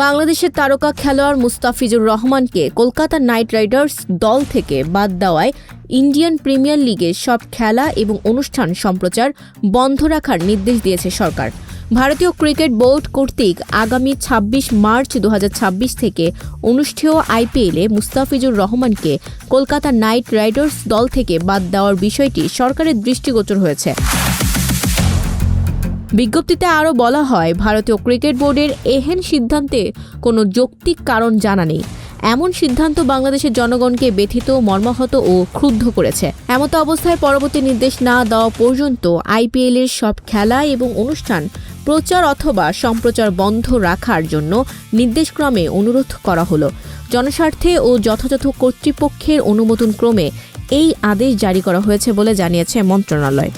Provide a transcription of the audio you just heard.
বাংলাদেশের তারকা খেলোয়াড় মুস্তাফিজুর রহমানকে কলকাতা নাইট রাইডার্স দল থেকে বাদ দেওয়ায় ইন্ডিয়ান প্রিমিয়ার লিগের সব খেলা এবং অনুষ্ঠান সম্প্রচার বন্ধ রাখার নির্দেশ দিয়েছে সরকার। ভারতীয় ক্রিকেট বোর্ড কর্তৃক আগামী ২৬ মার্চ ২০২৬ থেকে অনুষ্ঠেয় আইপিএলে মুস্তাফিজুর রহমানকে কলকাতা নাইট রাইডার্স দল থেকে বাদ দেওয়ার বিষয়টি সরকারের দৃষ্টিগোচর হয়েছে। বিজ্ঞপ্তিতে আরও বলা হয়, ভারতীয় ক্রিকেট বোর্ডের এহেন সিদ্ধান্তে কোনো যৌক্তিক কারণ জানা নেই। এমন সিদ্ধান্ত বাংলাদেশের জনগণকে ব্যথিত, মর্মাহত ও ক্রুদ্ধ করেছে। এমত অবস্থায় পরবর্তী নির্দেশ না দেওয়া পর্যন্ত আইপিএলের সব খেলা এবং অনুষ্ঠান প্রচার অথবা সম্প্রচার বন্ধ রাখার জন্য নির্দেশক্রমে অনুরোধ করা হলো। জনস্বার্থে ও যথাযথ কর্তৃপক্ষের অনুমোদন ক্রমে এই আদেশ জারি করা হয়েছে বলে জানিয়েছে মন্ত্রণালয়।